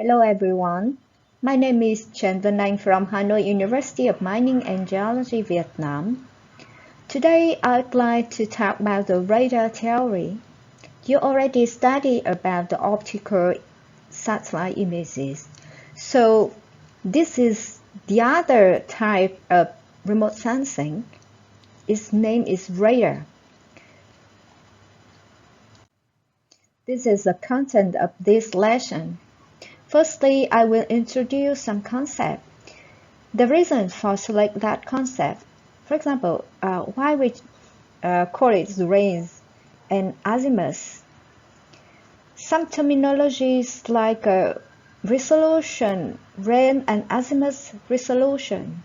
Hello everyone, my name is Trần Vân Anh from Hanoi University of Mining and Geology, Vietnam. Today I'd like to talk about the radar theory. You already studied about the optical satellite images. So this is the other type of remote sensing. Its name is radar. This is the content of this lesson. Firstly, I will introduce some concept. The reason for select that concept, for example, why we call it range and azimuth. Some terminologies like resolution, range and azimuth resolution,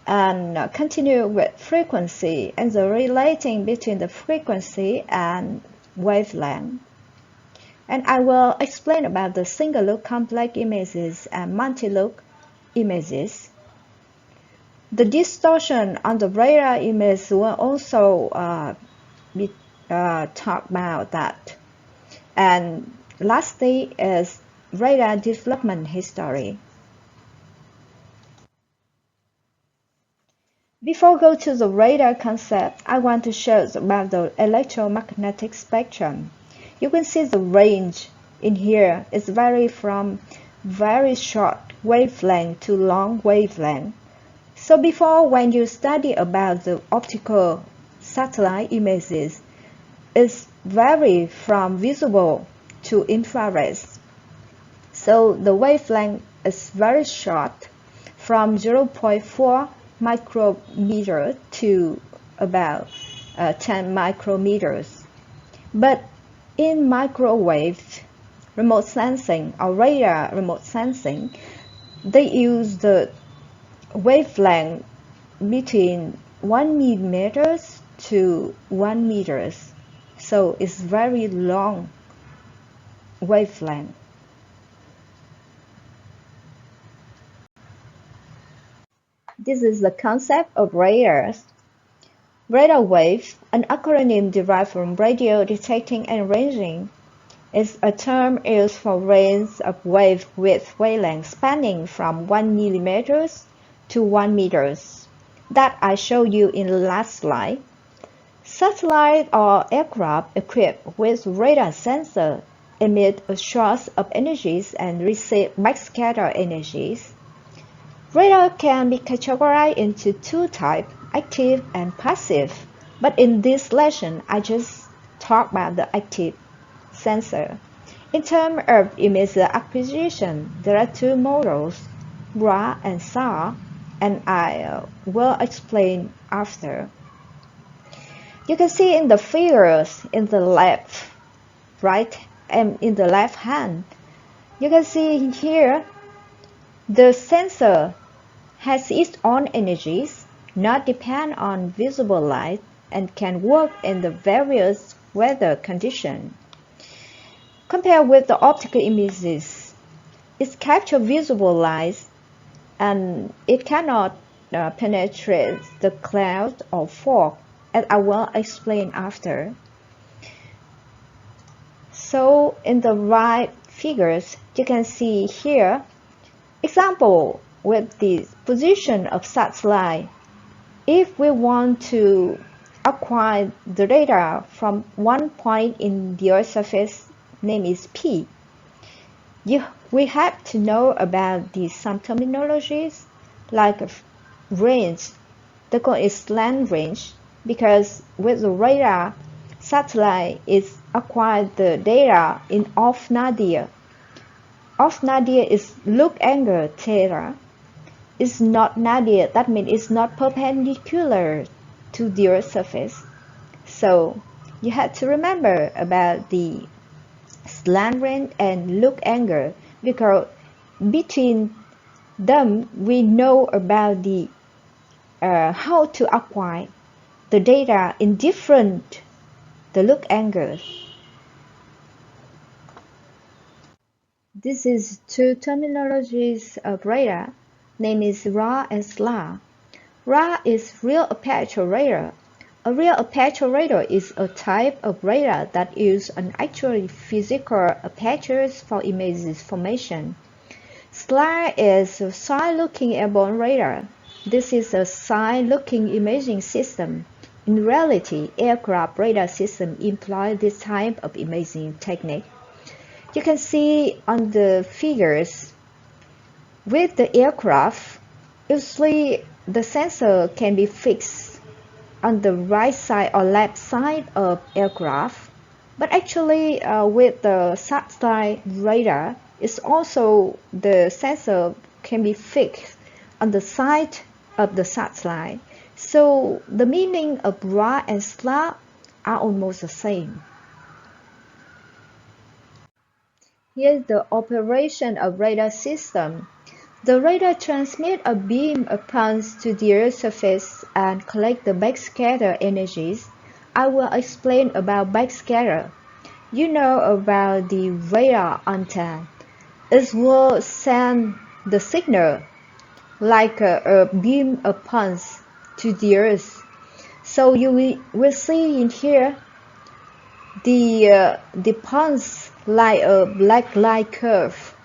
and continue with frequency and the relating between the frequency and wavelength. And I will explain about the single-look complex images and multi-look images. The distortion on the radar image will also be talked about that. And lastly is radar development history. Before go to the radar concept, I want to show about the electromagnetic spectrum. You can see the range in here is vary from very short wavelength to long wavelength. So before, when you study about the optical satellite images, it's vary from visible to infrared. So the wavelength is very short, from 0.4 micrometer to about 10 micrometers. But in microwave remote sensing or radar remote sensing, they use the wavelength between 1 millimeters to 1 meters. So it's very long wavelength. This is the concept of radars. Radar wave, an acronym derived from radio detecting and ranging, is a term used for range of wave with wavelength spanning from 1 millimeters to 1 meters that I showed you in the last slide. Satellite or aircraft equipped with radar sensor emit a source of energies and receive backscatter energies. Radar can be categorized into two types, active and passive, but in this lesson I just talk about the active sensor. In terms of image acquisition, there are two models, RA and SLAR, and I will explain after. You can see in the figures in the left, right, and in the left hand, you can see here the sensor has its own energies, not depend on visible light, and can work in the various weather conditions. Compared with the optical images, it captures visible light and it cannot penetrate the cloud or fog, as I will explain after. So in the right figures, you can see here, example with the position of satellite. If we want to acquire the data from one point in the Earth's surface, name is P, we have to know about some terminologies like range. The code is slant range because with the radar, satellite is acquired the data in off nadir. Off nadir is look angle theta. It's not nadir, that means it's not perpendicular to the Earth's surface. So you have to remember about the slant range and look angle because between them we know about the how to acquire the data in different the look angles. This is two terminologies of radar. Name is RA and SLAR. RA is real aperture radar. A real aperture radar is a type of radar that uses an actually physical aperture for image formation. SLAR is a side-looking airborne radar. This is a side-looking imaging system. In reality, aircraft radar systems employ this type of imaging technique. You can see on the figures, with the aircraft, usually the sensor can be fixed on the right side or left side of aircraft, but actually with the satellite radar, it's also the sensor can be fixed on the side of the satellite. So the meaning of RA and SLAR are almost the same. Here's the operation of radar system. The radar transmits a beam of pulse to the Earth's surface and collects the backscatter energies. I will explain about backscatter. You know about the radar antenna. It will send the signal like a beam of pulse to the Earth. So you will see in here the pulse like a black line curve.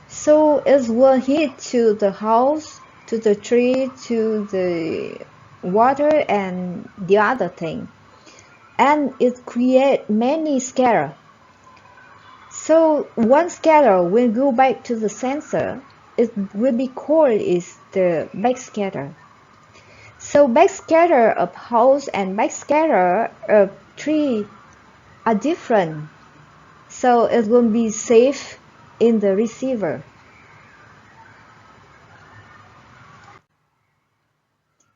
So it will hit to the house, to the tree, to the water and the other thing. And it creates many scatter. So one scatter will go back to the sensor. It will be called is the backscatter. So backscatter of house and backscatter of tree are different. So it will be safe in the receiver.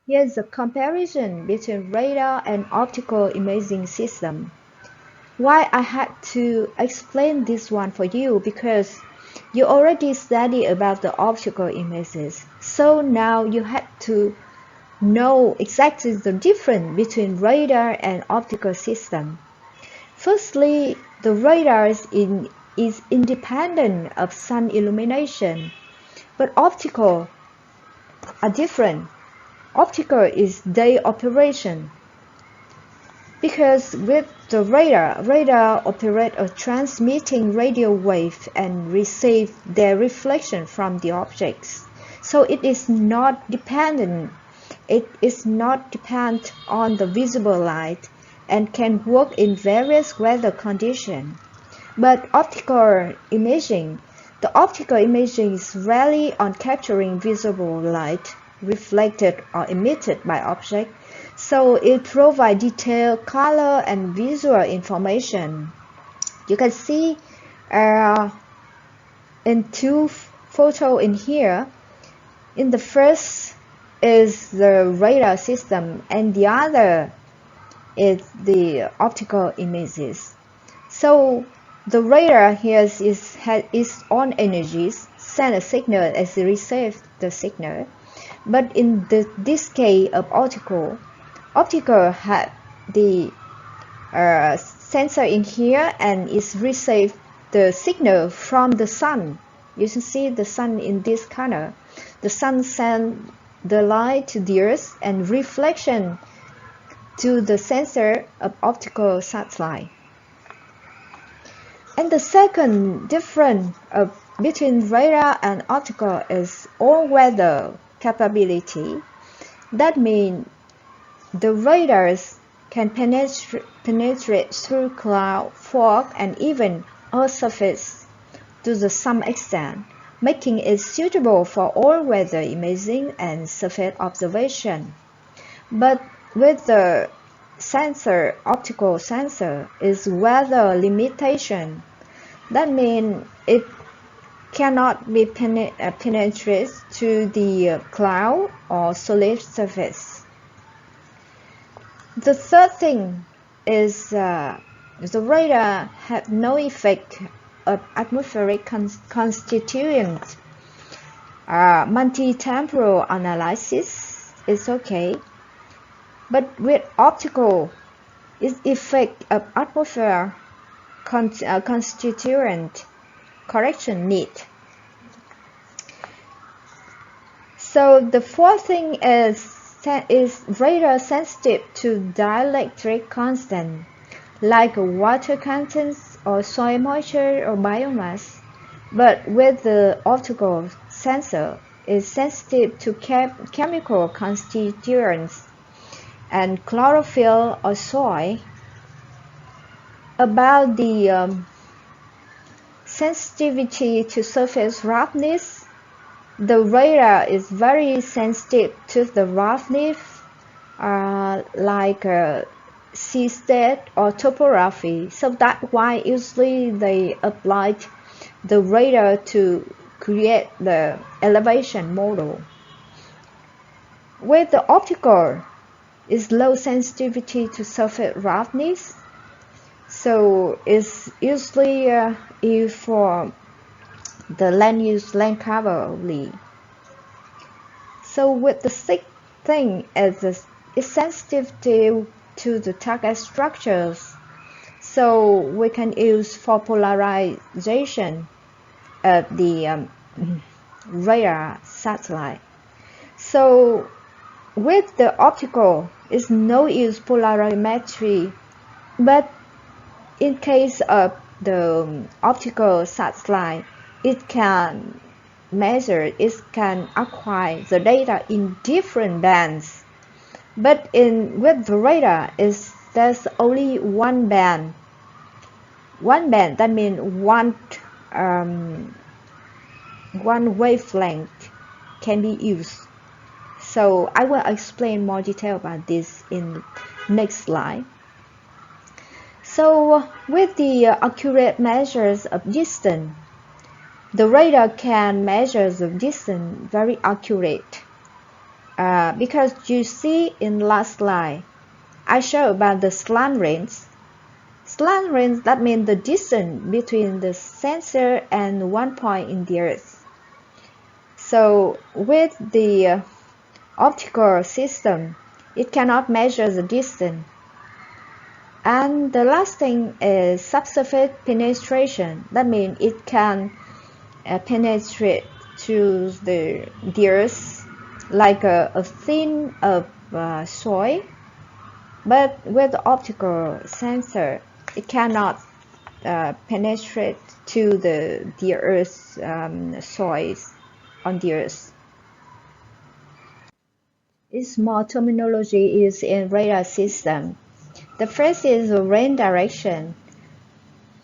Here's a comparison between radar and optical imaging system. Why I had to explain this one for you, because you already studied about the optical images. So now you had to know exactly the difference between radar and optical system. Firstly, the radar is independent of sun illumination, but optical are different. Optical is day operation. Because with the radar operates a transmitting radio wave and receive their reflection from the objects. So it is not dependent. It is not dependent on the visible light and can work in various weather conditions. But the optical imaging is rarely on capturing visible light reflected or emitted by objects, so it provides detailed color and visual information. You can see in two photos in here. In the first is the radar system and the other is the optical images. So the radar here has its own energies, send a signal as it receives the signal. But in this case of optical had the sensor in here and it receives the signal from the sun. You can see the sun in this color. The sun sends the light to the earth and reflection to the sensor of optical satellite. And the second difference between radar and optical is all-weather capability. That means the radars can penetrate through cloud, fog, and even Earth's surface to some extent, making it suitable for all-weather imaging and surface observation. But with the optical sensor is weather limitation. That means it cannot be penetrated to the cloud or solid surface. The third thing is the radar has no effect of atmospheric constituents. Multi-temporal analysis is okay, but with optical, its effect of atmosphere constituent correction need. So the fourth thing is is radar sensitive to dielectric constant, like water contents or soil moisture or biomass, but with the optical sensor is sensitive to chemical constituents and chlorophyll or soil. About the sensitivity to surface roughness, the radar is very sensitive to the roughness, like sea state or topography. So that's why usually they apply the radar to create the elevation model. With the optical, is low sensitivity to surface roughness. So it's usually used for the land use land cover only. So with the sixth thing is it's sensitive to the target structures. So we can use for polarization of the radar satellite. So with the optical, it's no use polarimetry, but in case of the optical satellite, it can measure, it can acquire the data in different bands. But with the radar, there's only one band. One band, that means one wavelength can be used. So I will explain more detail about this in next slide. So with the accurate measures of distance, the radar can measure the distance very accurate. Because you see in last slide, I show about the slant range. Slant range, that means the distance between the sensor and one point in the earth. So with the optical system, it cannot measure the distance. And the last thing is subsurface penetration. That means it can penetrate to the earth like a thin of soil. But with the optical sensor, it cannot penetrate to the earth's soils on the earth. Its more terminology is in radar system. The first is the rain direction.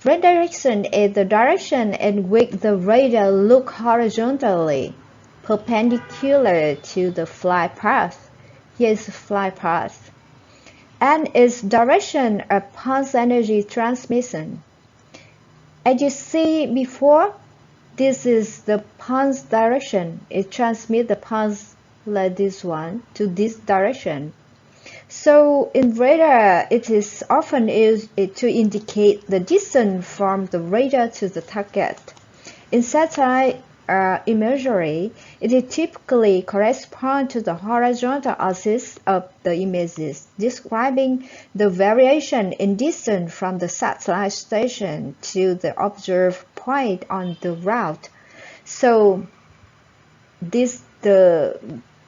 Rain direction is the direction in which the radar looks horizontally, perpendicular to the flight path. Here is the flight path. And its direction of pulse energy transmission. As you see before, this is the pulse direction. It transmits the pulse like this one to this direction. So in radar, it is often used to indicate the distance from the radar to the target. In satellite imagery, it typically corresponds to the horizontal axis of the images, describing the variation in distance from the satellite station to the observed point on the route. So the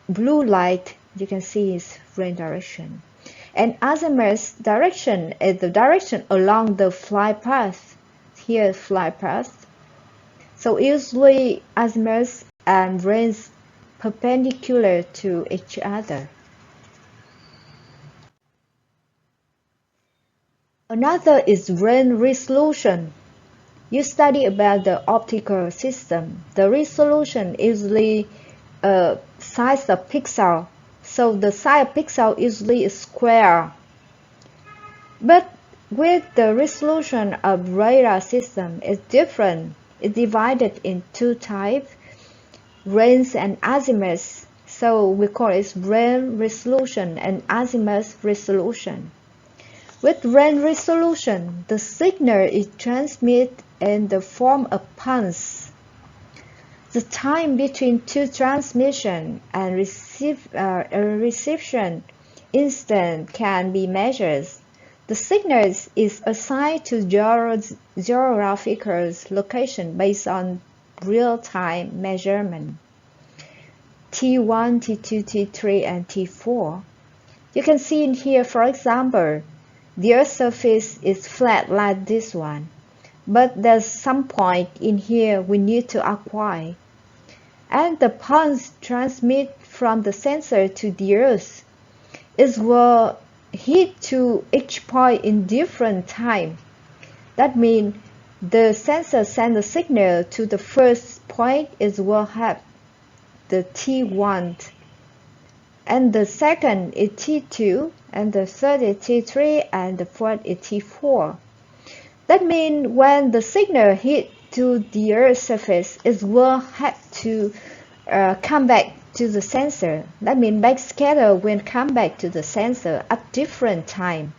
blue light you can see is rain direction. And azimuth direction is the direction along the flight path. Here is flight path. So usually azimuth and rains perpendicular to each other. Another is rain resolution. You study about the optical system. The resolution usually size of pixel. So the size of pixel usually is square. But with the resolution of radar system is different. It's divided in two types, range and azimuth. So we call it range resolution and azimuth resolution. With range resolution, the signal is transmitted in the form of pulse. The time between two transmission and reception instant can be measured. The signal is assigned to geographical location based on real-time measurement. T1, T2, T3, and T4. You can see in here, for example, the Earth's surface is flat like this one, but there's some point in here we need to acquire. And the pulse transmit from the sensor to the Earth. It will hit to each point in different time. That means the sensor sends a signal to the first point, it will have the T1, and the second is T2, and the third is T3, and the fourth is T4. That means when the signal hit to the Earth's surface, it will have to come back to the sensor. That means backscatter will come back to the sensor at different time.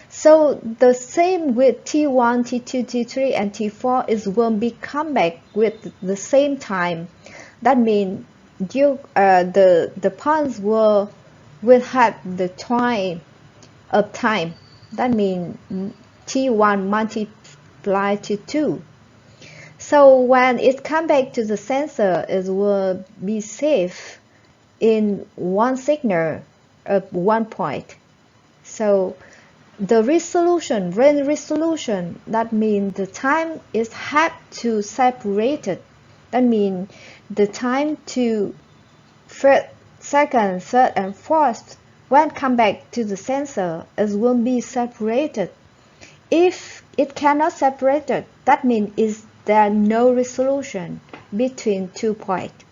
So the same with T1, T2, T3, and T4 is will be come back with the same time. That means the pulse will have the time of time. That means T1 multiplied to 2. So when it comes back to the sensor, it will be safe in one signal of 1 point. So the resolution, range resolution, that means the time is have to separate it. That means the time to first, second, third, and fourth when come back to the sensor, it will be separated. If it cannot separate it, that means is there no resolution between 2 points.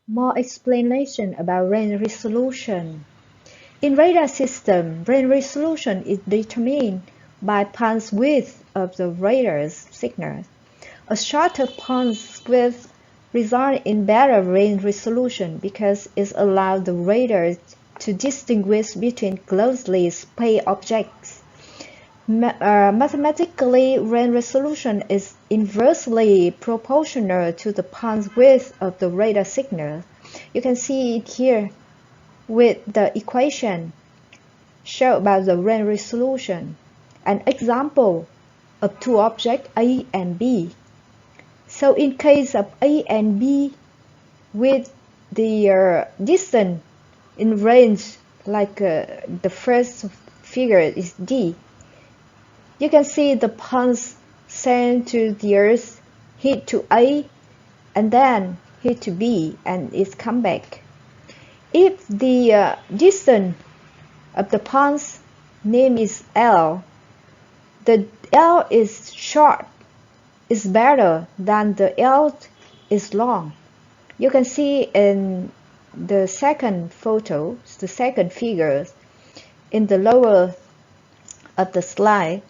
More explanation about range resolution. In radar system, range resolution is determined by pulse width of the radar's signal. A shorter pulse width results in better range resolution because it allows the radar to distinguish between closely spaced objects. Mathematically, range resolution is inversely proportional to the pulse width of the radar signal. You can see it here with the equation show about the range resolution. An example of two objects A and B. So in case of A and B, with the distance in range, like the first figure is D, you can see the pulse sent to the Earth hit to A and then hit to B and it's come back. If the distance of the pulse name is L, the L is short, is better than the L is long. You can see in the second photo, the second figure in the lower of the slide,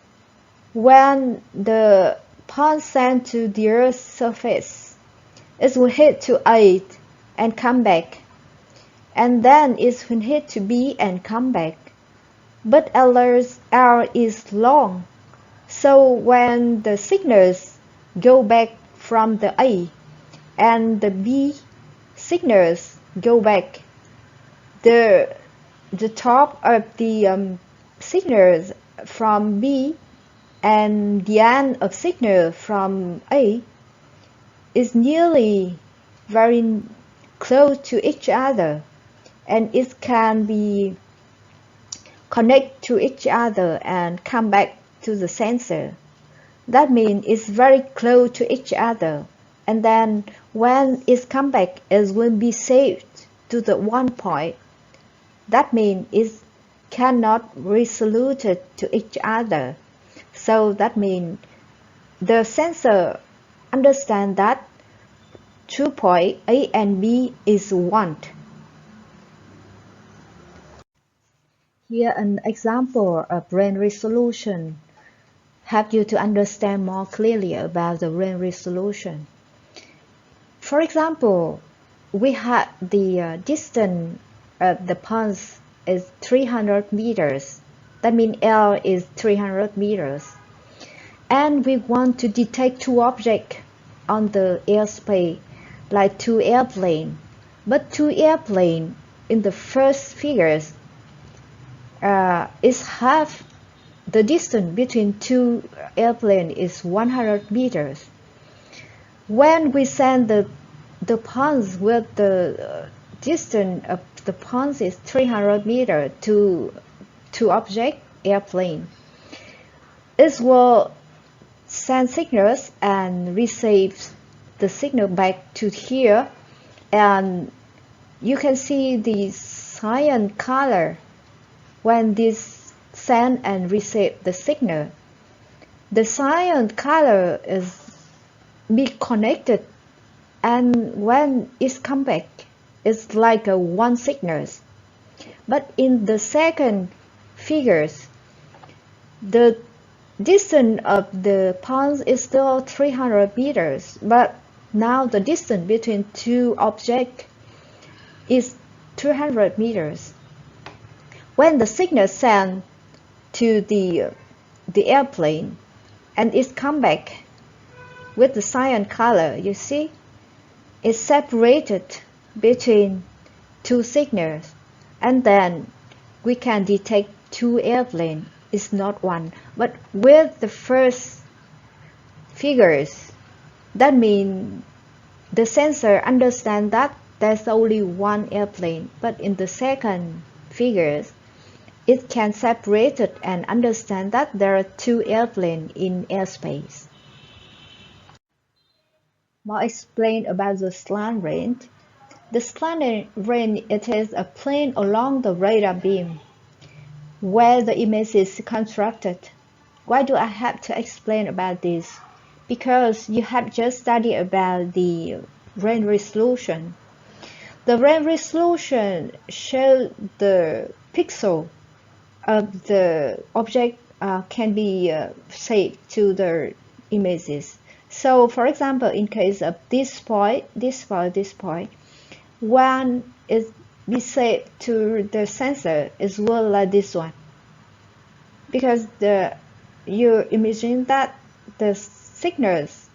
when the pulse sent to the Earth's surface, it will hit to A and come back, and then it will hit to B and come back. But L is long, so when the signals go back from the A and the B signals go back, the top of the signals from B and the end of signal from A is nearly very close to each other, and it can be connect to each other and come back to the sensor. That means it's very close to each other, and then when it comes back, it will be saved to the 1 point. That means it cannot resolute to each other. So that means the sensor understands that 2 points A and B is 1. Here an example of range resolution help you to understand more clearly about the range resolution. For example, we have the distance of the pulse is 300 meters. That means L is 300 meters. And we want to detect two objects on the airspace, like two airplanes. But two airplanes in the first figures is half the distance between two airplanes is 100 meters. When we send the pulse with the distance of the pulse is 300 meters to object airplane, it will send signals and receive the signal back to here, and you can see the cyan color when this send and receive the signal. The cyan color is be connected, and when it's come back, it's like a one signal. But in the second figures, the distance of the pulse is still 300 meters, but now the distance between two objects is 200 meters. When the signal sent to the airplane and it's come back with the cyan color, you see, it's separated between two signals, and then we can detect two airplanes. It's not one, but with the first figures, that means the sensor understands that there's only one airplane, but in the second figures, it can separate it and understand that there are two airplanes in airspace. More explain about the slant range. The slant range, it is a plane along the radar beam where the image is constructed. Why do I have to explain about this? Because you have just studied about the range resolution. The range resolution shows the pixel of the object can be saved to the images. So, for example, in case of this point, one is be saved to the sensor as well as this one, because you imagine that the signals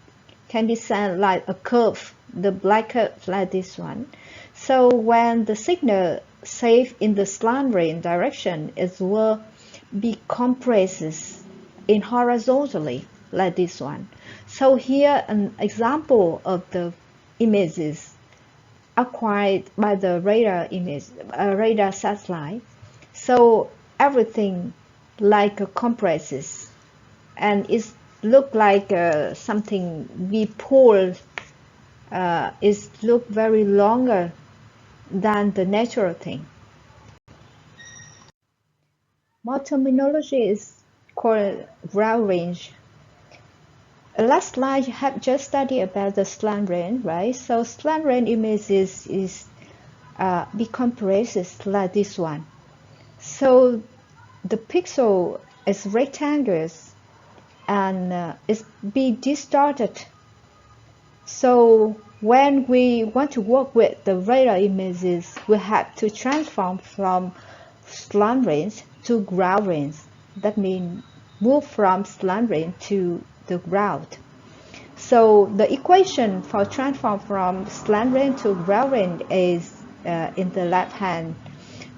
can be sent like a curve, the black curve like this one. So when the signal saved in the slant range direction, it will be compressed in horizontally like this one. So here an example of the images acquired by the radar satellite. So everything like a compresses, and it look like something we pulled. It look very longer than the natural thing. More terminology is called ground range. Last slide you have just studied about the slant range, right? So slant range images is decompressed like this one. So the pixel is rectangles and it's be distorted. So when we want to work with the radar images, we have to transform from slant range to ground range. That means move from slant range to the ground. So the equation for transform from slant range to ground range is in the left hand.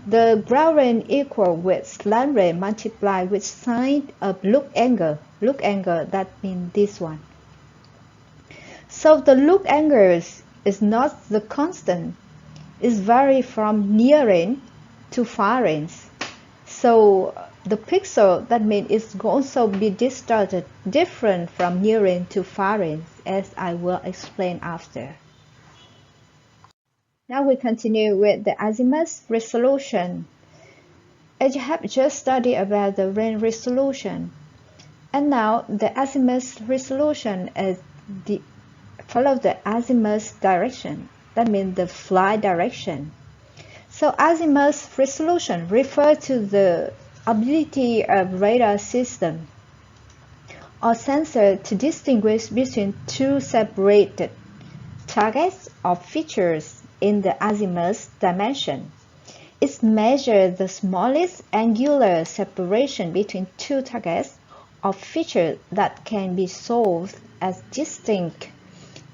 The ground range equal with slant range multiplied with sine of look angle. Look angle, that means this one. So the look angles is not the constant. It varies from near range to far range. So the pixel, that means it's also be distorted, different from near range to far range, as I will explain after. Now we continue with the azimuth resolution. As you have just studied about the range resolution, and now the azimuth resolution is follow the azimuth direction. That means the flight direction. So azimuth resolution refers to the ability of radar system or sensor to distinguish between two separated targets or features in the azimuth dimension. It measures the smallest angular separation between two targets or features that can be solved as distinct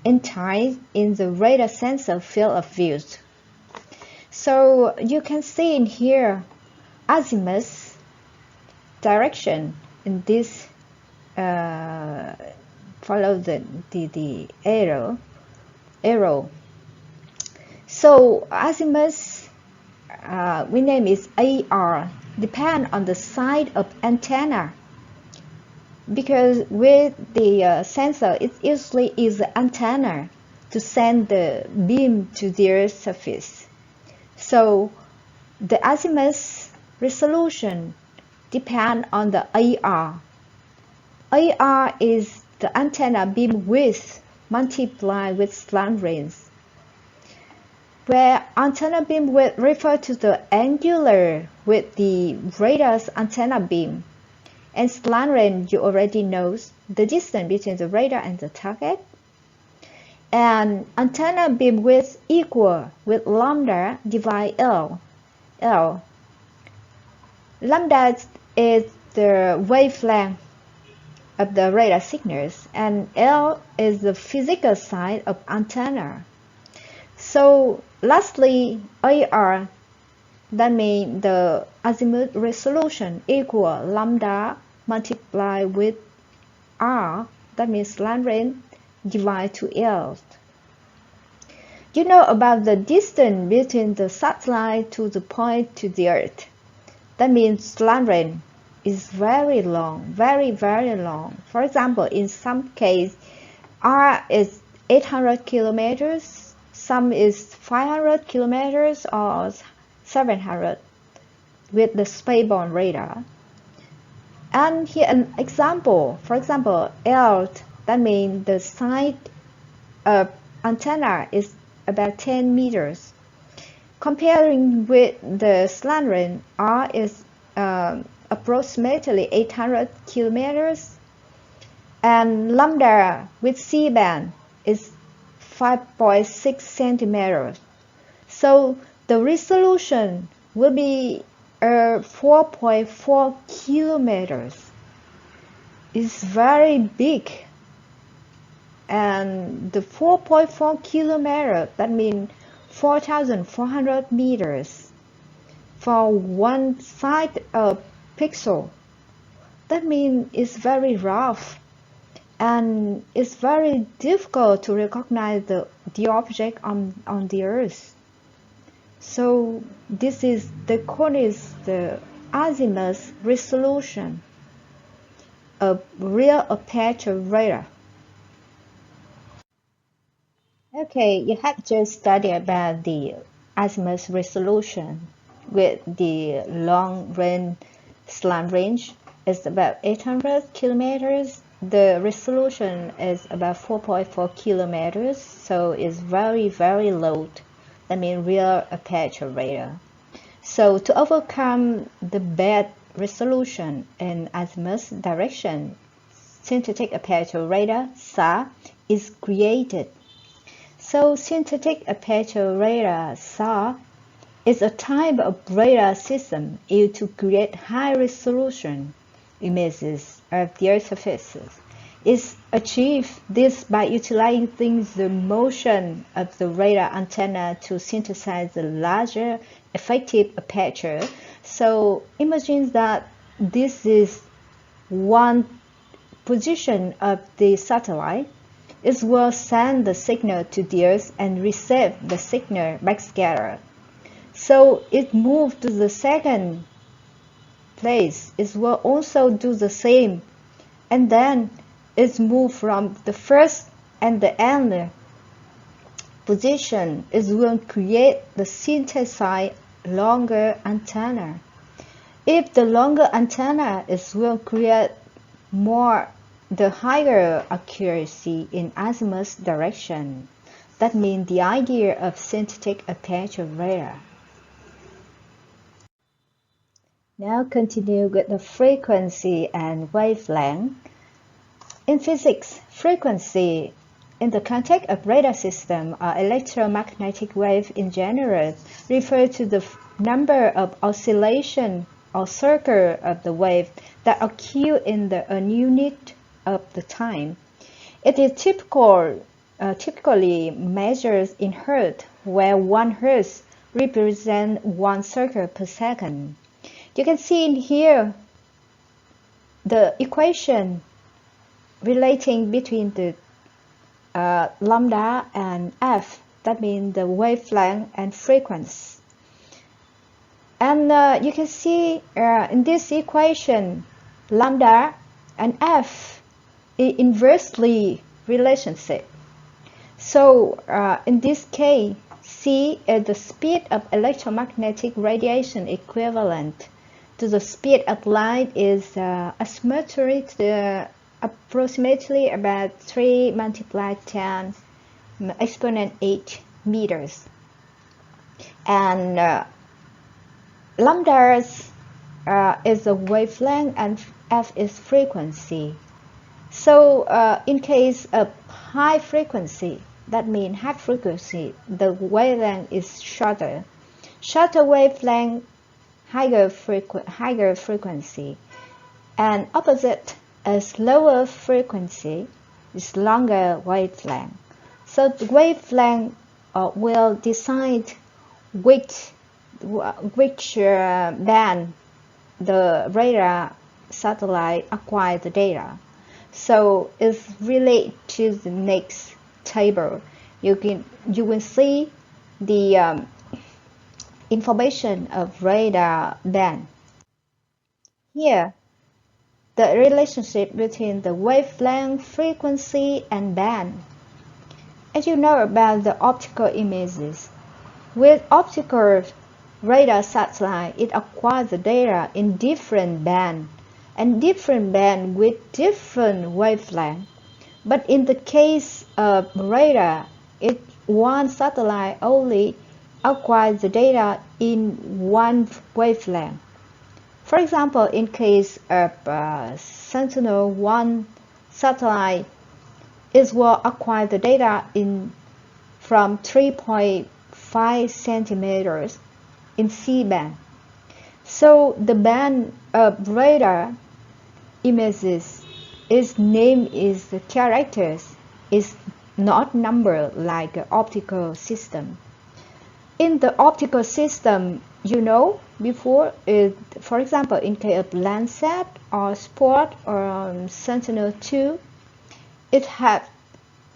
entities in the radar sensor field of view. So you can see in here azimuth direction in this follow the arrow. So azimuth, we name it AR, depend on the side of antenna, because with the sensor it usually is the antenna to send the beam to their surface. So the azimuth resolution depend on the AR. AR is the antenna beam width multiplied with slant range, where antenna beam width refers to the angular with the radar's antenna beam, and slant range you already know the distance between the radar and the target. And antenna beam width equal with lambda divide L. Lambda is the wavelength of the radar signals, and L is the physical size of antenna. So lastly, AR, that means the azimuth resolution equal lambda multiplied with R, that means slant range, divided to L. You know about the distance between the satellite to the point to the Earth. That means slant range is very long, very long. For example, in some case, R is 800 kilometers, some is 500 kilometers or 700 with the spaceborne radar. And here an example. For example, L, that means the side of antenna is about 10 meters. Comparing with the slant range, R is approximately 800 kilometers, and lambda with C-band is 5.6 centimeters. So the resolution will be 4.4 kilometers. It's very big. And the 4.4 kilometers, that means 4,400 meters for one side of pixel. That means it's very rough, and it's very difficult to recognize the object on the Earth. So this is the azimuth resolution of real aperture radar. Okay, you have just studied about the azimuth resolution with the long range slant range is about 800 kilometers. The resolution is about 4.4 kilometers, so it's very low. That means real aperture radar. So to overcome the bad resolution in azimuth direction, synthetic aperture radar (SLAR) is created. So synthetic aperture radar (SLAR) is a type of radar system used to create high-resolution images of the Earth's surfaces. It achieves this by utilizing the motion of the radar antenna to synthesize the larger effective aperture. So imagine that this is one position of the satellite. It will send the signal to the Earth and receive the signal backscattered. So it moves to the second place. It will also do the same, and then it moves from the first and the end position. It will create the synthesized longer antenna. If the longer antenna will create the higher accuracy in azimuth direction. That means the idea of synthetic aperture radar. Now continue with the frequency and wavelength. In physics, frequency in the context of radar system or electromagnetic wave in general refer to the number of oscillation or circle of the wave that occur in a unit of the time. It is typically measured in Hertz, where 1 Hertz represents 1 circle per second. You can see in here the equation relating between the lambda and f, that means the wavelength and frequency. And you can see in this equation, lambda and f is inversely relationship. So in this case, c is the speed of electromagnetic radiation equivalent to the speed of light is approximately about 3 multiplied 10 exponent 8 meters. And lambda is the wavelength and f is frequency. So in case of high frequency, that means high frequency, the wavelength is shorter. Shorter wavelength, higher frequency. And opposite is lower frequency, is longer wavelength. So the wavelength will decide which band the radar satellite acquire the data. So it's related to the next table. You will see the information of radar band. Here, the relationship between the wavelength, frequency, and band. As you know about the optical images, with optical radar satellite, it acquires the data in different bands and different band with different wavelength. But in the case of radar, one satellite only acquires the data in one wavelength. For example, in case of Sentinel-1 satellite, it will acquire the data from 3.5 centimeters in C-band. So the band of radar images, its name is the characters, is not number like an optical system. In the optical system, you know, before, for example, in case of Landsat or Spot or Sentinel-2, it had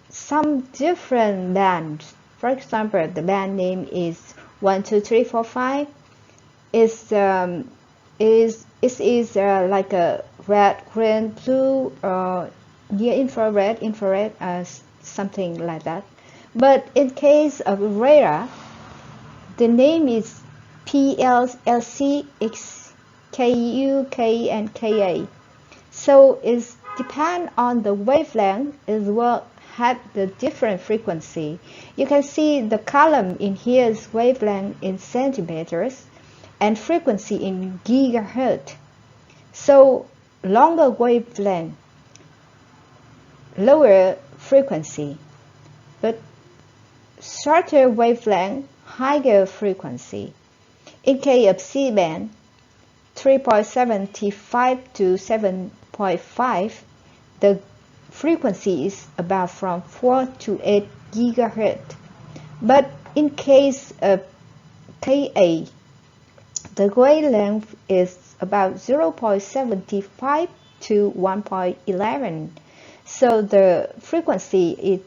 some different bands. For example, the band name is 1, 2, 3, 4, 5. It is like a red, green, blue, near infrared, something like that. But in case of radar, the name is PLC, X, KU, K, and KA. So it depends on the wavelength as well, have the different frequency. You can see the column in here is wavelength in centimeters and frequency in gigahertz. So longer wavelength, lower frequency, but shorter wavelength, higher frequency. In case of C-band, 3.75 to 7.5, the frequency is about from 4 to 8 gigahertz. But in case of KA, the wavelength is about 0.75 to 1.11. So the frequency is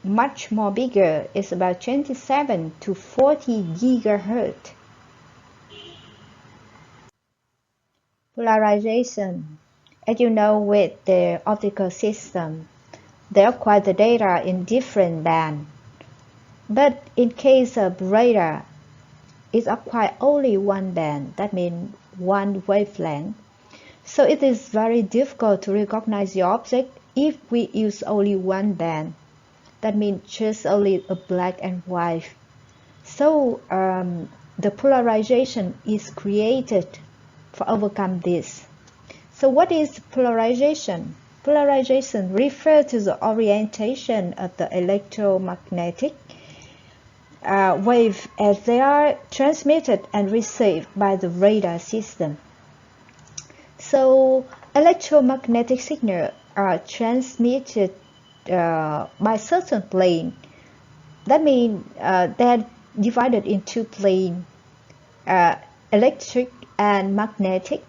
much more bigger. It's about 27 to 40 gigahertz. Polarization. As you know, with the optical system, they acquire the data in different bands. But in case of radar, it acquires only one band, that means one wavelength. So it is very difficult to recognize the object if we use only one band. That means just only a black and white. So the polarization is created to overcome this. So what is polarization? Polarization refers to the orientation of the electromagnetic wave as they are transmitted and received by the radar system. So electromagnetic signals are transmitted by certain plane. That means they're divided into two planes, electric and magnetic.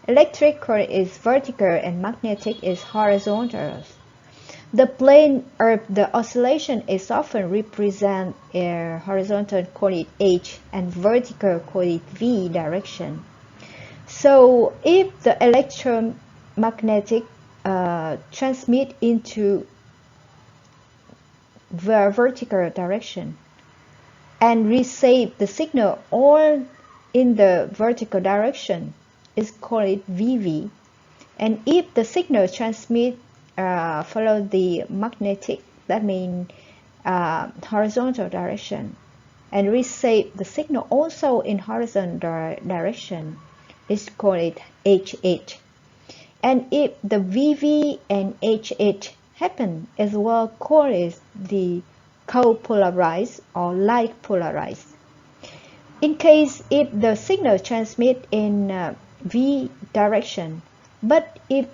Electric current is vertical and magnetic is horizontal. The plane of the oscillation is often represented in horizontal coordinate h and vertical coordinate v direction. So if the electromagnetic transmit into the vertical direction and receive the signal all in the vertical direction is called VV, and if the signal transmit follow the magnetic, that means horizontal direction, and receive the signal also in horizontal direction, is called HH. And if the VV and HH happen as well, called the co-polarized or like polarized. In case if the signal transmit in V direction, but if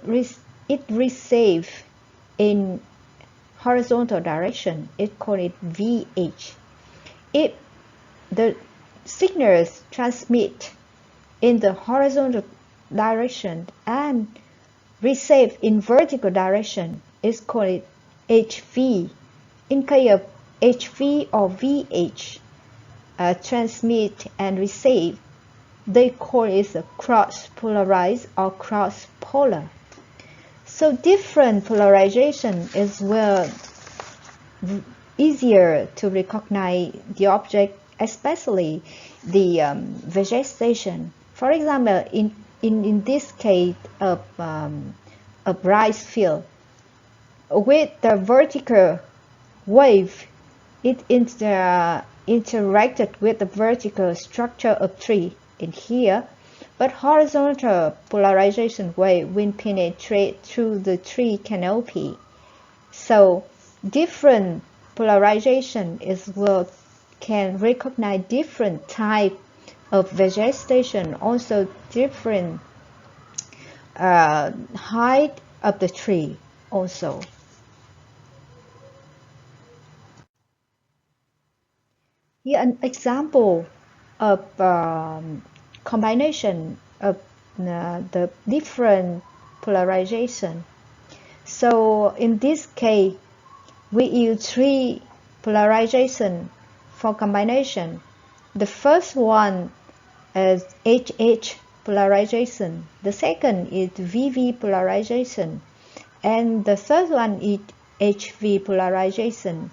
it receive in horizontal direction, it called it VH. If the signals transmit in the horizontal direction and receive in vertical direction, it's called HV. In case of HV or VH transmit and receive, they call it a cross-polarized or cross-polar. So different polarization is well easier to recognize the object, especially the vegetation. For example, in this case of a rice field, with the vertical wave, it interacted with the vertical structure of tree in here, but horizontal polarization wave will penetrate through the tree canopy. So different polarization is well can recognize different type of vegetation, also different height of the tree also. Here an example of combination of the different polarization. So in this case, we use three polarization for combination. The first one is HH polarization. The second is VV polarization. And the third one is HV polarization.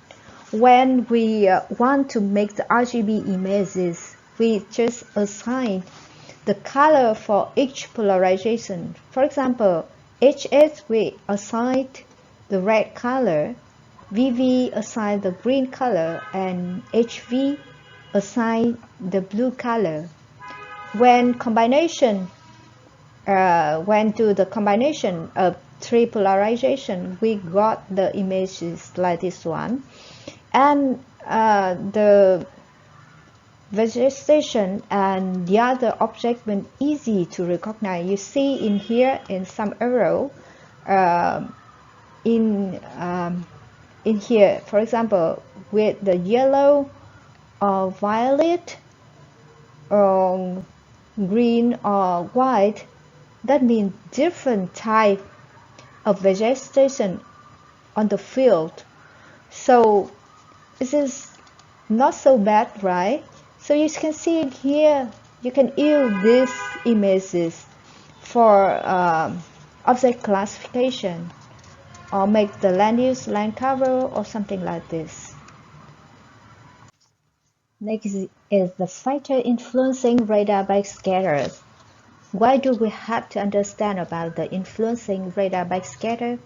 When we want to make the RGB images, we just assign the color for each polarization. For example, HS we assign the red color, VV assign the green color, and HV assign the blue color. When do the combination of three polarization, we got the images like this one, and the vegetation and the other object when easy to recognize. You see in here in some arrow in here, for example, with the yellow or violet or green or white, that means different type of vegetation on the field. So this is not so bad, right? So you can see here, you can use these images for object classification or make the land use land cover or something like this. Next is the factor influencing radar backscatter. Why do we have to understand about the influencing radar backscatter?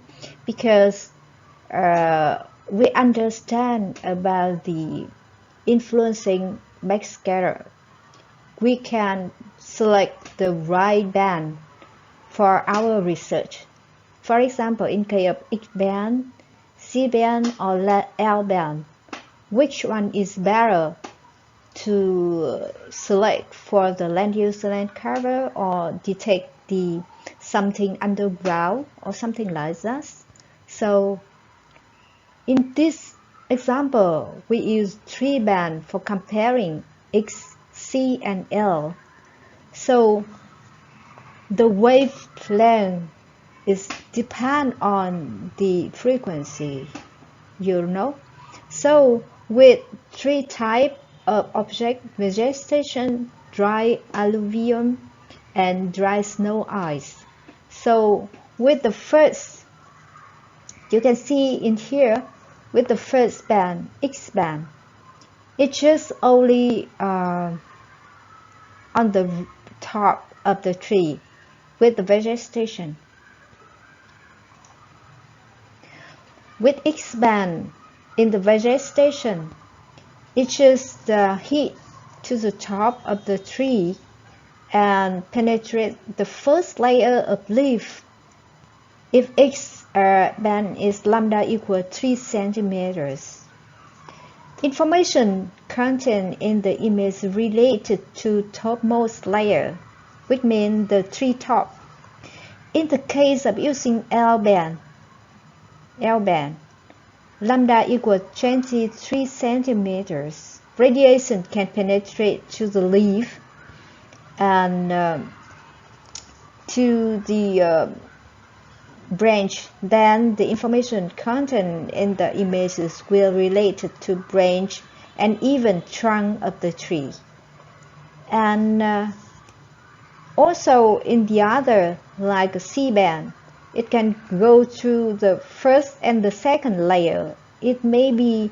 Because we understand about the influencing backscatter, we can select the right band for our research. For example, in case of X band, C band, or L band, which one is better to select for the land use land cover or detect the something underground or something like that? So in this example, we use three bands for comparing X, C, and L. So the wavelength is depend on the frequency, So with three types of object: vegetation, dry alluvium, and dry snow ice. So with the first, you can see in here, with the first band, X band, it's just only on the top of the tree with the vegetation. With X band in the vegetation, it's just the heat to the top of the tree and penetrate the first layer of leaf. If X band is lambda equal 3 centimeters. Information content in the image related to topmost layer, which means the tree top. In the case of using L band, lambda equals 23 centimeters. Radiation can penetrate to the leaf and to the branch. Then the information content in the images will relate to branch and even trunk of the tree. And also in the other, like a C band, it can go through the first and the second layer. It may be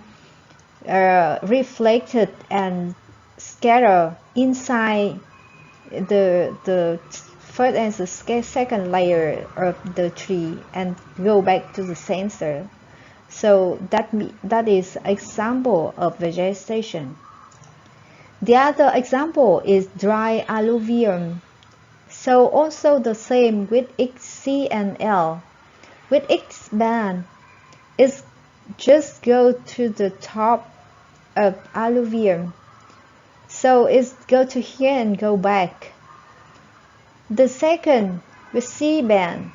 reflected and scattered inside the first and the second layer of the tree and go back to the center. So that is example of vegetation. The other example is dry alluvium. So also the same with X, C, and L. With X band, it just go to the top of alluvium. So it's go to here and go back. The second, with C band,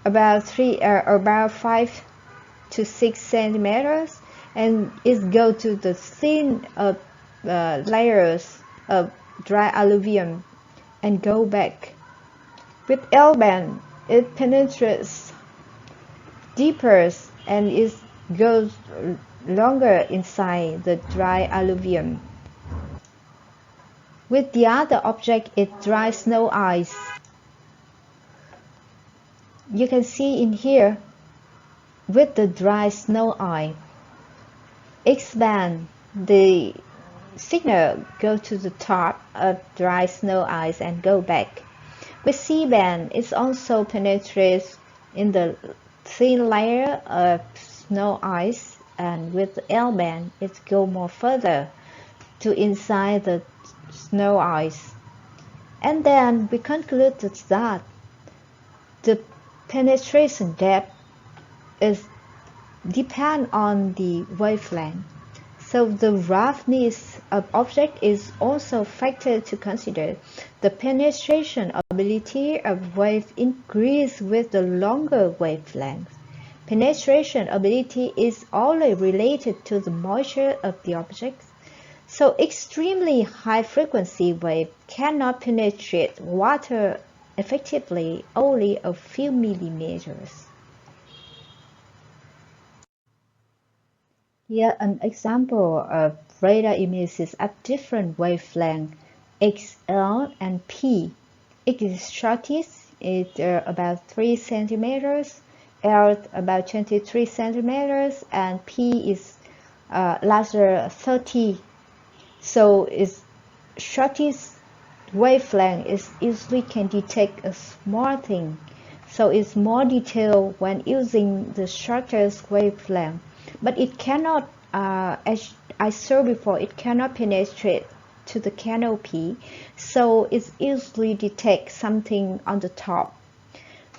about 5 to 6 centimeters, and it go to the thin layers of dry alluvium and go back. With L band, it penetrates deeper and it goes longer inside the dry alluvium. With the other object, it dry snow ice. You can see in here, with the dry snow ice, X band, the signal go to the top of dry snow ice and go back. With C band, it also penetrates in the thin layer of snow ice, and with L band, it go more further to inside the snow ice. And then we concluded that the penetration depth is depend on the wavelength. So the roughness of object is also a factor to consider. The penetration ability of wave increase with the longer wavelength. Penetration ability is only related to the moisture of the object. So extremely high frequency wave cannot penetrate water effectively, only a few millimeters. Here an example of radar images at different wavelengths, X, L, and P. X is shortest, it's about 3 centimeters, L about 23 centimeters, and P is larger, 30. So its shortest wavelength is easily can detect a small thing. So it's more detailed when using the shortest wavelength. But it cannot, as I saw before, it cannot penetrate to the canopy. So it easily detects something on the top.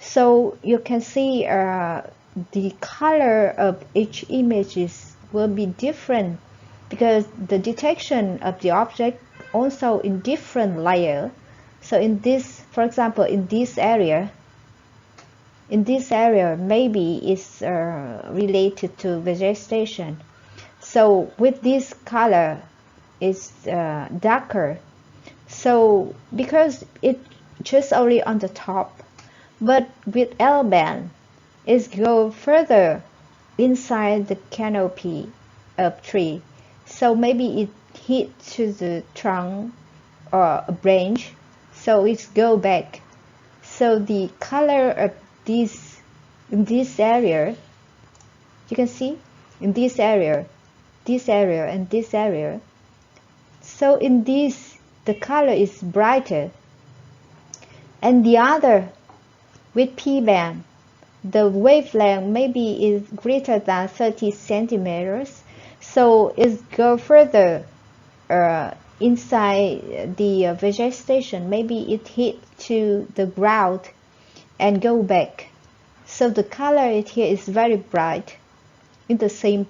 So you can see the color of each images will be different, because the detection of the object also in different layer. So in this, for example, in this area maybe it's related to vegetation. So with this color is darker. So because it just only on the top. But with L band, it goes further inside the canopy of tree. So maybe it hit to the trunk or a branch, so it go back. So the color of this in this area, you can see in this area, and this area. So in this, the color is brighter, and the other with P band, the wavelength maybe is greater than 30 centimeters, so it go further inside the vegetation. Maybe it hit to the ground and go back. So the color here is very bright in the same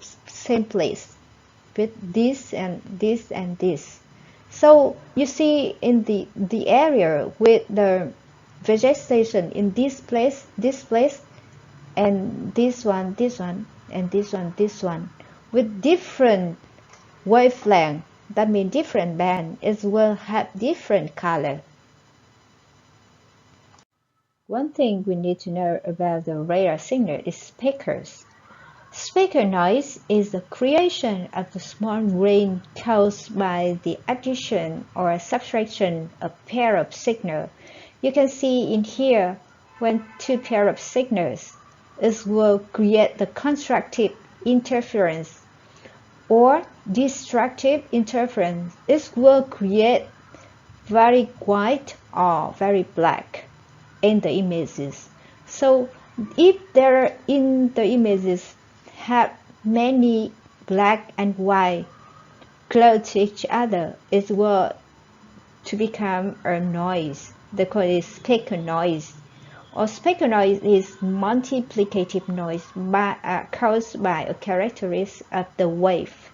place with this and this and this. So you see in the area with the vegetation in this place, and this one, and this one, with different wavelength, that means different band, it will have different color. One thing we need to know about the radar signal is speakers. Speaker noise is the creation of the small range caused by the addition or subtraction of pair of signals. You can see in here when two pair of signals, it will create the constructive interference or destructive interference. It will create very white or very black in the images. So if there in the images have many black and white close to each other, it will to become a noise. They call it speaker noise. Or speaker noise is multiplicative noise caused by a characteristic of the wave.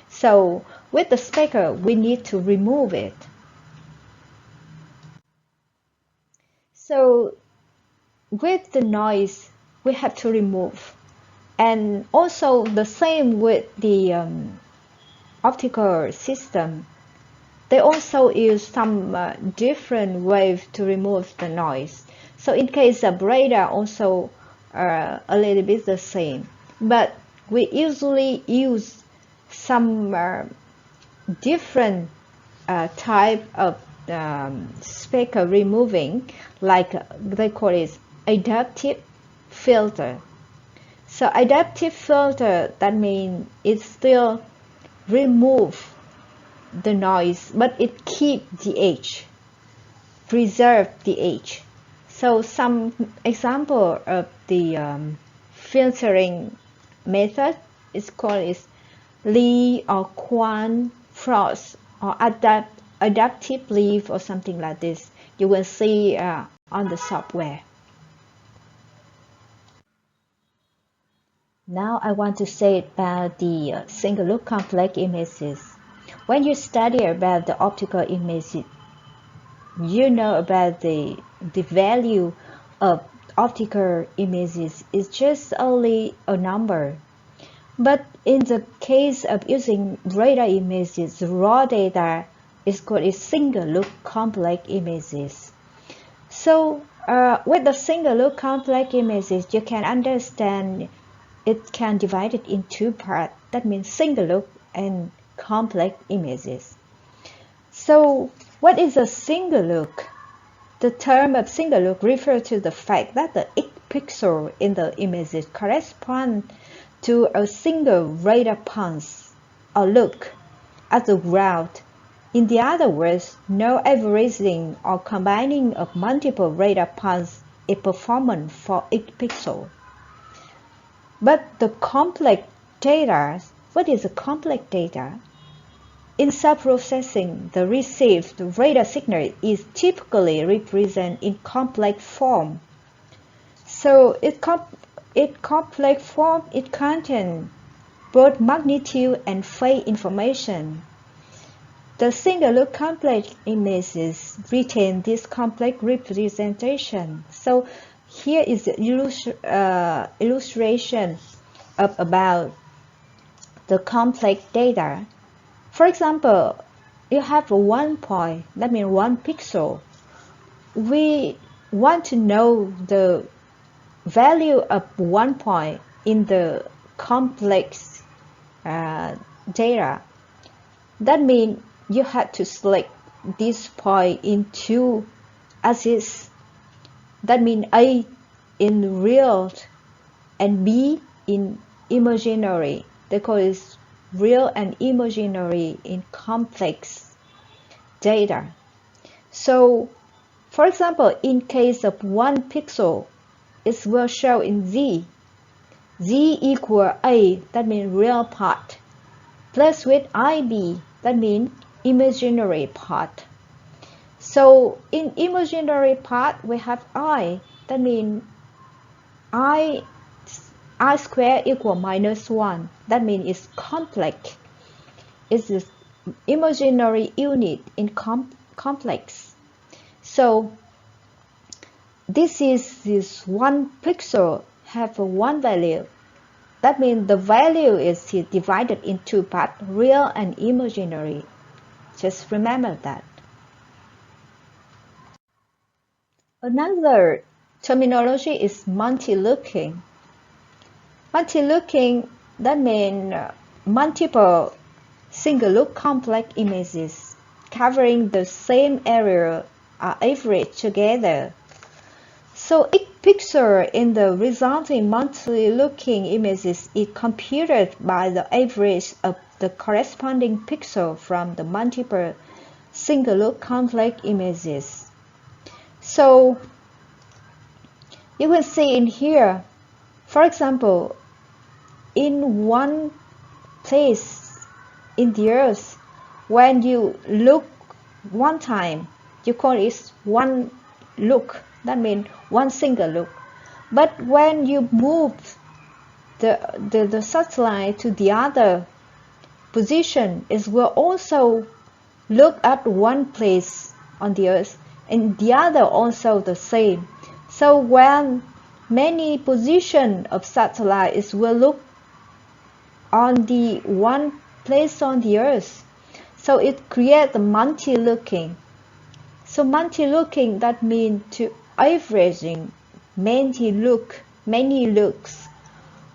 So with the speaker, we need to remove it. So with the noise, we have to remove. And also the same with the optical system. They also use some different ways to remove the noise. So in case of radar, also a little bit the same. But we usually use some different type of speaker removing, like they call it adaptive filter. So adaptive filter, that means it still remove the noise, but it keep the edge, preserve the edge. So some example of the filtering method is called Lee or Quan Frost or adaptive leaf or something like this. You will see on the software. Now I want to say about the single look complex images. When you study about the optical images, you know about the value of optical images is just only a number. But in the case of using radar images, the raw data is called a single look complex images. So with the single look complex images, you can understand it can divide it in two parts. That means single look and complex images. So what is a single look? The term of single look refers to the fact that the each pixel in the images corresponds to a single radar pulse or look at the ground. In the other words, no averaging or combining of multiple radar pulses is performed for each pixel. But the complex data, what is a complex data? In sub-processing, the received radar signal is typically represented in complex form. So complex form, it contains both magnitude and phase information. The single look complex images retain this complex representation. So here is the illustration of about the complex data. For example, you have one point, that means one pixel. we want to know the value of one point in the complex data. That means you have to select this point in two axes. That means A in real and B in imaginary. They call it real and imaginary in complex data. So, for example, in case of 1 pixel, it will show in Z. Z equal A, that means real part, plus with IB, that means imaginary part. So in imaginary part, we have I, that means I squared equal -1. That means it's complex. It's the imaginary unit in complex. So this 1 pixel have one value. That means the value is divided in two parts, real and imaginary. Just remember that. Another terminology is multi-looking. Multi-looking, that means multiple single-look complex images covering the same area are averaged together. So each pixel in the resulting multi-looking images is computed by the average of the corresponding pixel from the multiple single-look complex images. So you will see in here, for example, in one place in the earth, when you look one time, you call it one look. That means one single look. But when you move the satellite to the other position, it will also look at one place on the earth and the other also the same. So when many positions of satellites will look on the one place on the earth, so it creates the multi-looking. So multi-looking, that means to averaging many looks.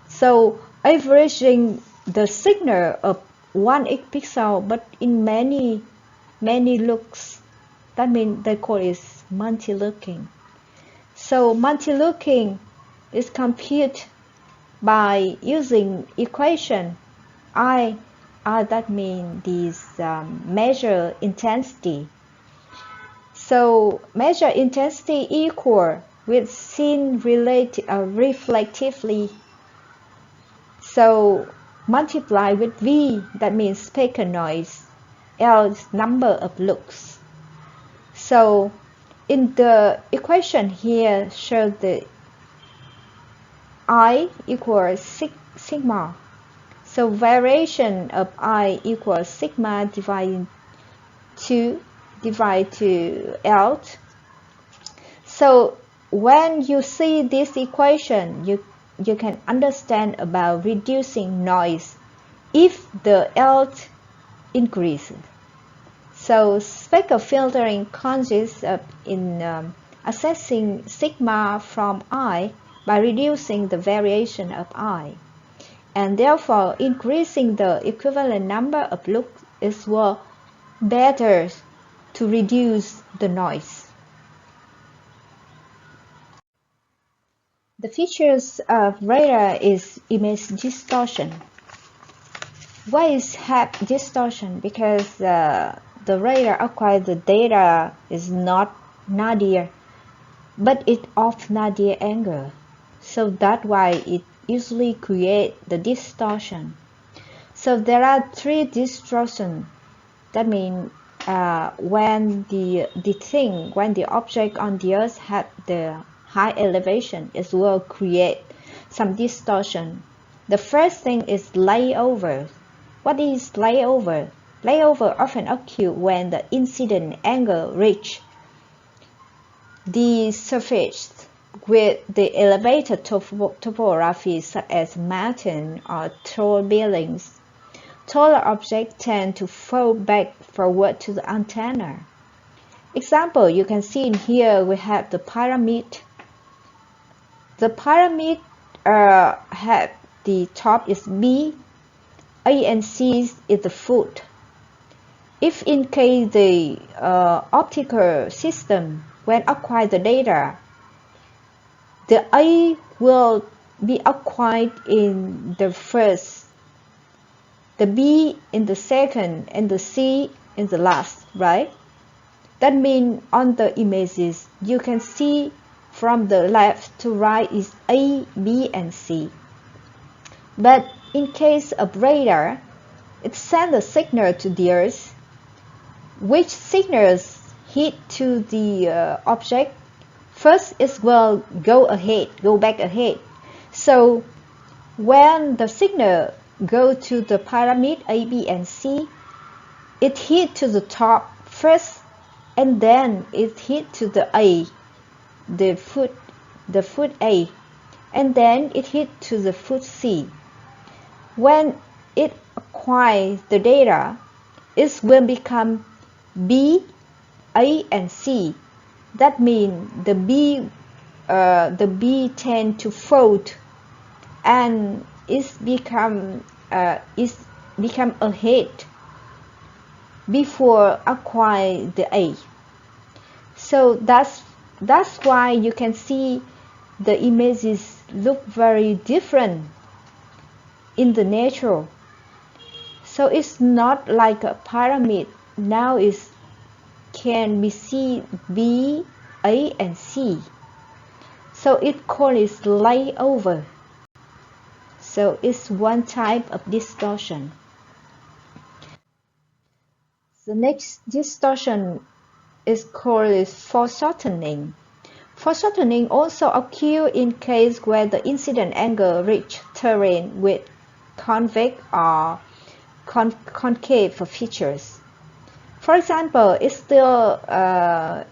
So averaging the signal of one pixel, but in many looks. That means they call it multi-looking. So multi-looking is computed by using equation I. That means this measure intensity. So measure intensity equal with seen reflectively. So multiply with V, that means speaker noise, L is number of looks. So in the equation here show the I equals sigma. So variation of I equals sigma divided to L. So when you see this equation, you can understand about reducing noise if the L increases. So spectral filtering consists of assessing sigma from I by reducing the variation of I, and therefore increasing the equivalent number of looks is better to reduce the noise. The features of radar is image distortion. Why is have distortion? Because the radar acquires the data is not nadir, but it off nadir angle. So that's why it usually creates the distortion. So there are 3 distortions. That means when the object on the earth has the high elevation, it will create some distortion. The first thing is layover. What is layover? Layover often occurs when the incident angle reaches the surface with the elevated topography such as mountain or tall buildings. Taller objects tend to fall back forward to the antenna. example, you can see in here we have the pyramid. The pyramid have the top is B, A and C is the foot. If in case the optical system when acquire the data, the A will be acquired in the first, the B in the second, and the C in the last, right? That means on the images you can see from the left to right is A, B, and C. But in case of radar, it sends a signal to the Earth, which signals hit to the object. First it will go back ahead. So when the signal go to the pyramid A, B, and C, it hit to the top first, and then it hit to the A, the foot A, and then it hit to the foot C. When it acquires the data, it will become B, A, and C. That means the B tend to fold, and it's become ahead before acquire the A. So that's why you can see the images look very different in the nature. So it's not like a pyramid. Now it can be seen B, A, and C. So it called it layover. So it's one type of distortion. The next distortion is called foreshortening. Foreshortening also occurs in case where the incident angle reach terrain with convex or concave features. For example, it still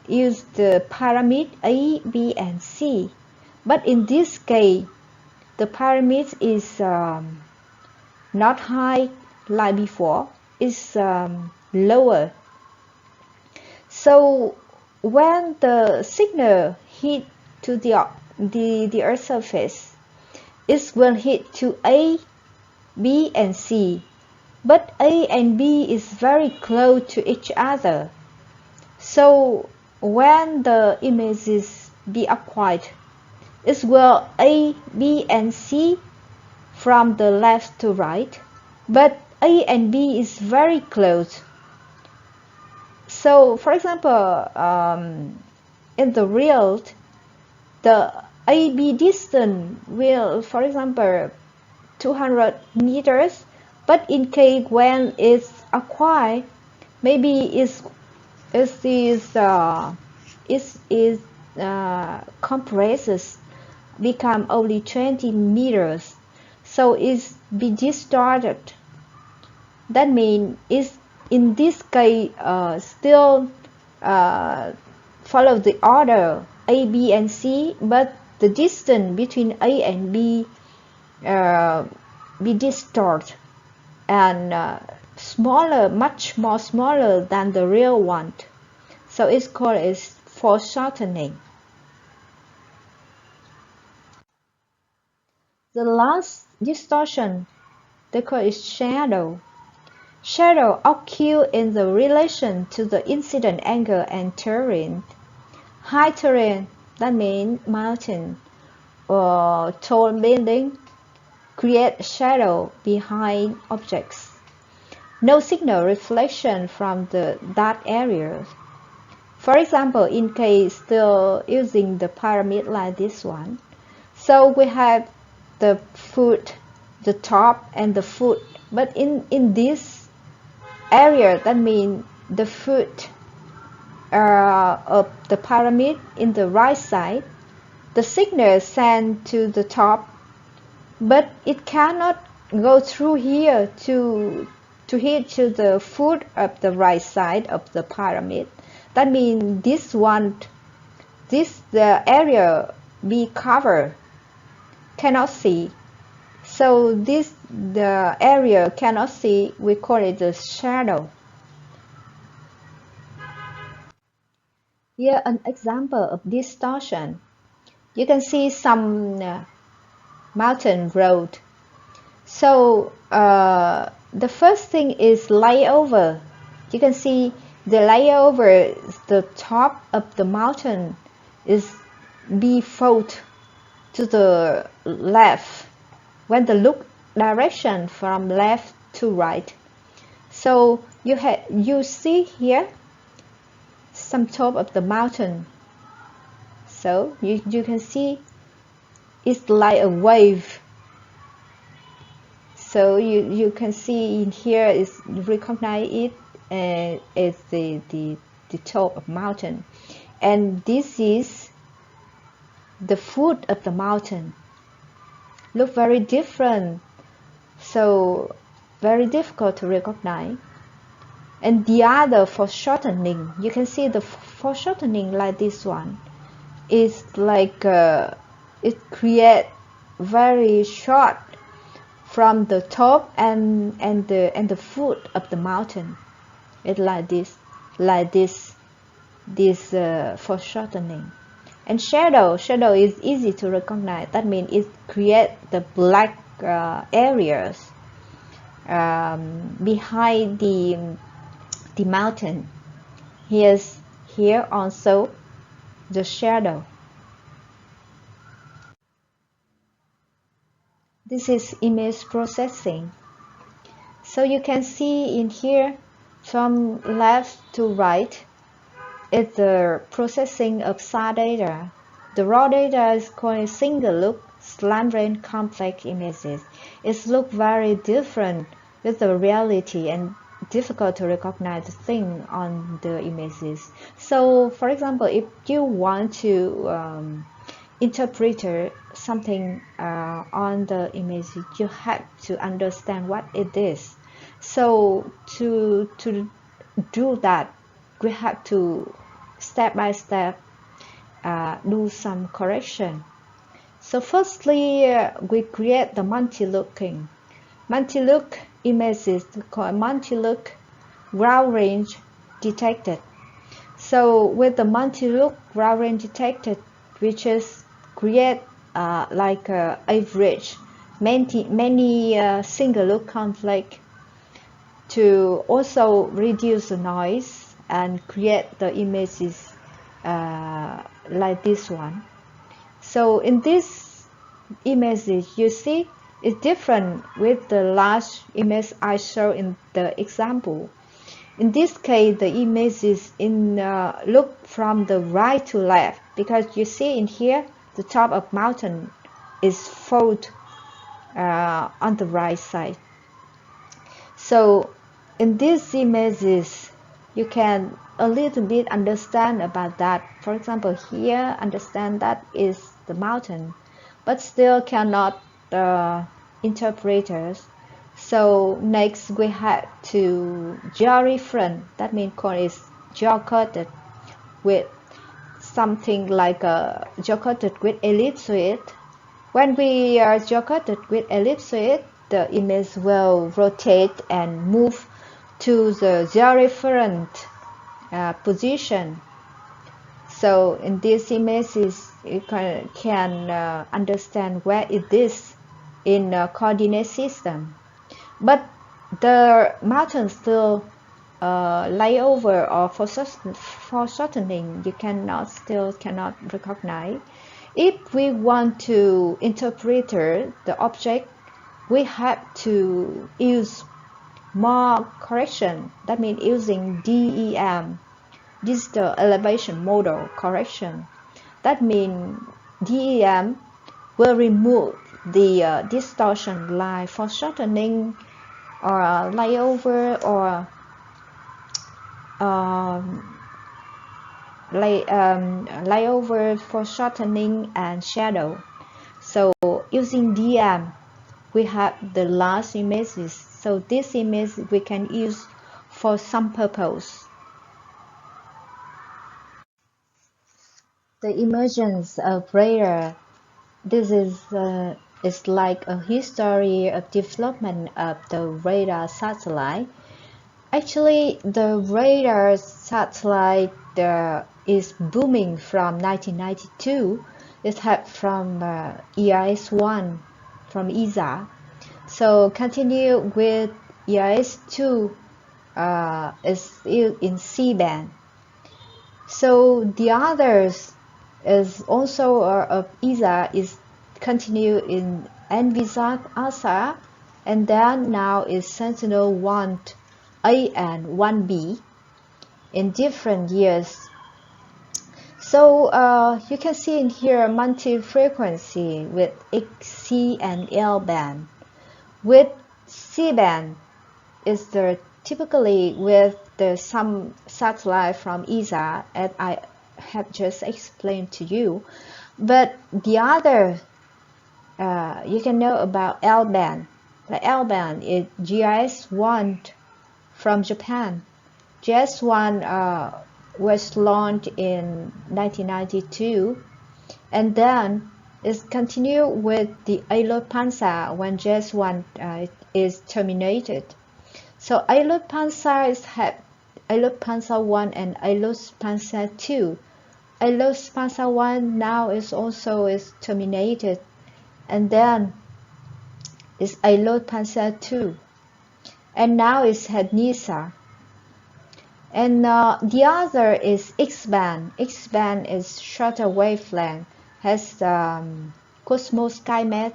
use the pyramid A, B, and C, but in this case, the pyramid is not high like before, it's lower. So when the signal hit to the Earth's surface, it will hit to A, B, and C. But A and B is very close to each other. So when the images be acquired, it will A, B, and C from the left to right. But A and B is very close. So for example, in the real, the AB distance will, for example, 200 meters. But in case when it's acquired, maybe it compresses, become only 20 meters, so it's be distorted. That means it's in this case still follow the order A, B, and C, but the distance between A and B be distorted and smaller, much more smaller than the real one. So it's called as foreshortening. The last distortion, they call it shadow. Shadow occurs in the relation to the incident angle and terrain. High terrain, that means mountain or tall building, create shadow behind objects. No signal reflection from that area. For example, in case still using the pyramid like this one, so we have the foot, the top, and the foot. But in this area, that means the foot of the pyramid in the right side, the signal sent to the top, but it cannot go through here to hit to the foot of the right side of the pyramid. That means the area be covered, cannot see. So the area cannot see, we call it the shadow. Here an example of distortion. You can see some mountain road. So the first thing is layover. You can see the layover, the top of the mountain is be fold to the left when the look direction from left to right. So you see here some top of the mountain. So you can see it's like a wave. So you can see in here is recognize it as the top of mountain, and this is the foot of the mountain. Look very different, so very difficult to recognize. And the other foreshortening, you can see the foreshortening like this one is like it create very short from the top and the foot of the mountain. It's like this foreshortening. And shadow is easy to recognize. That means it creates the black areas behind the mountain. Here also the shadow. This is image processing. So you can see in here from left to right is the processing of SLAR data. The raw data is called single look, slant range complex images. It looks very different with the reality and difficult to recognize the thing on the images. So for example, if you want to interpret something on the image, you have to understand what it is. So to do that, we have to step by step do some correction. So firstly, we create the multi-looking. Multi-look images called multi-look ground range detected. So with the multi-look ground range detected, we just create like average many single look conflict to also reduce the noise and create the images like this one. So in this images, you see it's different with the large image I show in the example. In this case, the image is in look from the right to left, because you see in here the top of mountain is fold on the right side. So in these images, you can a little bit understand about that. For example, here understand that is the mountain, but still cannot interpret it. So next we have to draw reference. That means code is draw coded with something like a draw coded with ellipsoid. When we are draw coded with ellipsoid, the image will rotate and move to the draw reference position. So in these images, you can understand where it is in a coordinate system. But the mountain still layover or foreshortening, you still cannot recognize. If we want to interpret the object, we have to use more correction. That means using DEM, digital elevation model correction. That means DEM will remove the distortion like foreshortening or layover or layover, foreshortening, and shadow. So using DEM, we have the large images. So this image we can use for some purpose. The emergence of radar. This is like a history of development of the radar satellite. Actually, the radar satellite is booming from 1992. It had from EIS-1 from ESA. So continue with EIS-2 is still in C-band. So the others is also of ESA is continue in Envisage ASA, and then now is Sentinel-1A and 1B in different years. So you can see in here multi-frequency with X, C, and L band. With C band is the typically with the some satellite from ESA, as I have just explained to you. But the other you can know about L band. The L band is GIS-1 from Japan. GIS-1 was launched in 1992, and then it continued with the Alert Panzer when GIS-1 is terminated. So Alert Panzer is Alert Panzer 1 and Alert Panzer 2. Alert Panzer 1 now is terminated, and then is Alert Panzer 2, and now it's had NISA. And the other is X-band. X-band is shorter wavelength, has Cosmos SkyMed.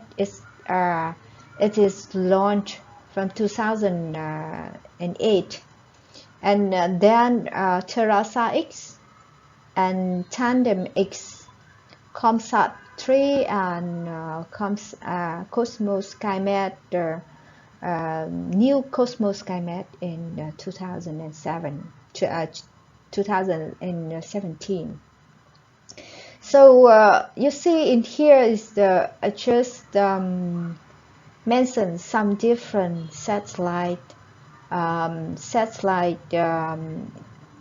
It is launched from 2008, and then Terasa X and Tandem X, ComSat 3 and Cosmos SkyMed, new Cosmos SkyMed in 2017. So you see in here is the I just mentioned some different satellite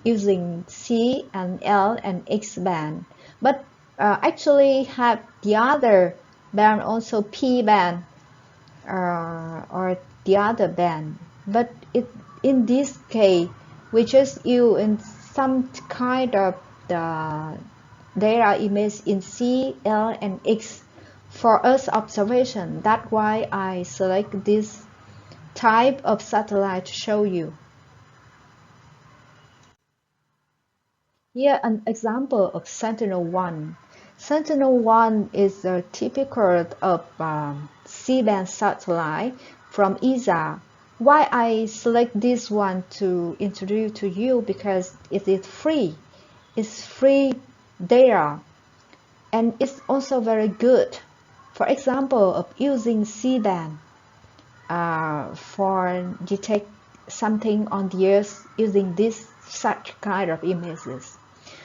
using C and L and X band, but actually have the other band also P band or the other band, but in this case we just use in some kind of the data image in C, L, and X for Earth observation. That's why I select this type of satellite to show you. Here an example of Sentinel-1. Sentinel-1 is a typical of C-band satellite from ESA. Why I select this one to introduce to you? Because it is free. It's free data, and it's also very good. For example, of using C-band for detect something on the Earth using this such kind of images.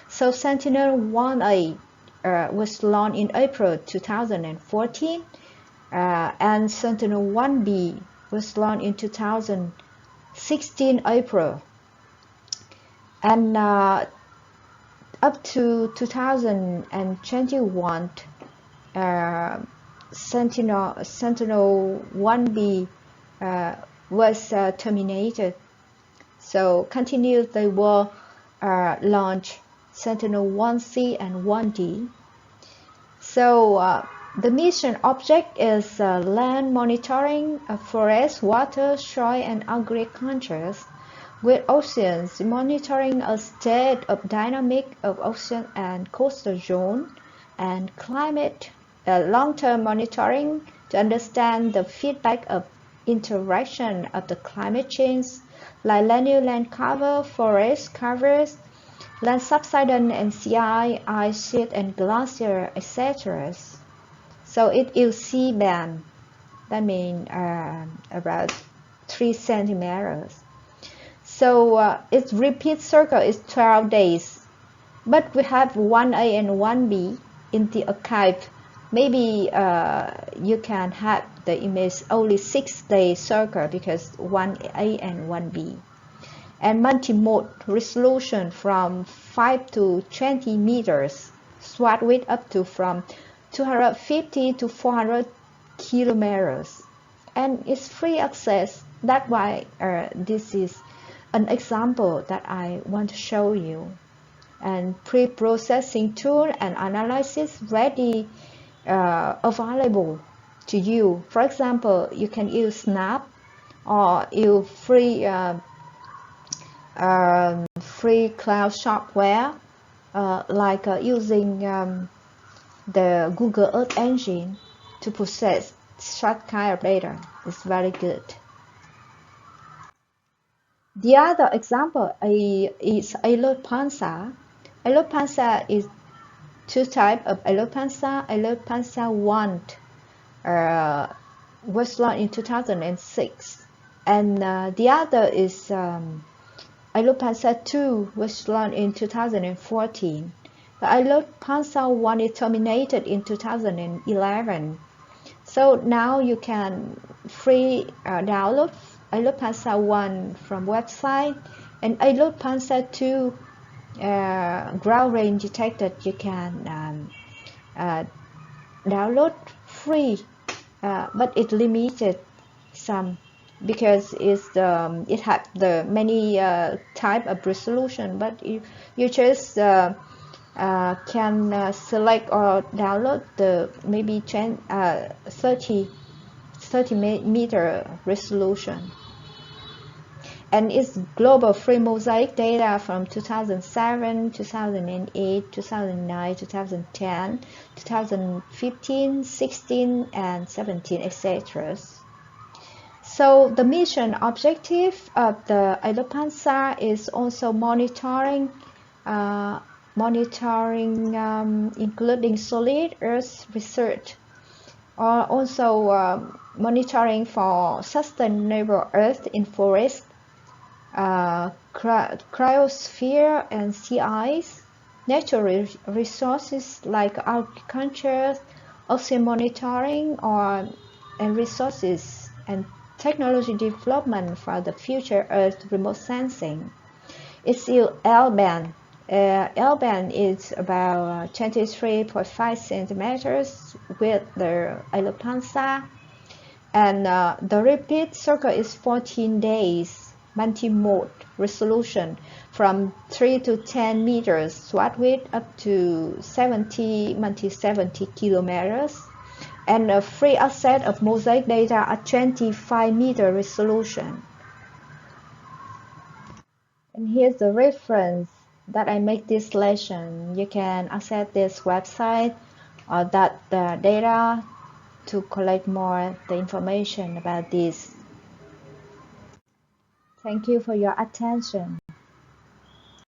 So Sentinel-1A was launched in April 2014, and Sentinel-1B was launched in 2016 April, and up to 2021 Sentinel-1B was terminated. So continued they will launch Sentinel-1C and 1D. So the mission object is land monitoring of forest, water, soil, and agriculture, with oceans monitoring a state of dynamic of ocean and coastal zone, and climate long-term monitoring to understand the feedback of interaction of the climate change, like land cover, forest covers, land subsidence and sea ice sheet and glacier, etc. So it is C-band, that means about 3 centimeters. So its repeat circle is 12 days, but we have 1A and 1B in the archive. Maybe you can have the image only 6-day circle because 1A and 1B. And multi-mode resolution from 5 to 20 meters, swath width up to from 250 to 400 kilometers, and it's free access. That's why this is an example that I want to show you. and pre-processing tool and analysis ready available to you. For example, you can use Snap or use free cloud software like using the Google Earth engine to process such kind of data. It's very good. The other example is Alert Panza. Alert Panza is two types of Alert Panza. Alert Panza 1 was launched in 2006, and the other is Alert Panza 2 was launched in 2014. The Alert Panza 1 is terminated in 2011. So now you can free download Alert Panza 1 from website, and Alert Panza 2 ground range detected you can download free, but it's limited some because it has the many type of resolution, but you just can select or download the maybe 30 meter resolution, and it's global free mosaic data from 2007, 2008, 2009, 2010, 2015, 16, and 17, etc. So the mission objective of the Alert Panza is also monitoring including solid earth research, or also monitoring for sustainable earth in forest, cryosphere and sea ice, natural resources like agriculture, ocean monitoring, and resources and technology development for the future Earth remote sensing. It's L-band. L-band is about 23.5 centimeters with the Alert Panza, and the repeat circle is 14 days multi-mode resolution from 3 to 10 meters swath width up to 70 kilometers, and a free access of mosaic data at 25 meter resolution. And here's the reference that I make this lesson. You can access this website or that data to collect more the information about this. Thank you for your attention.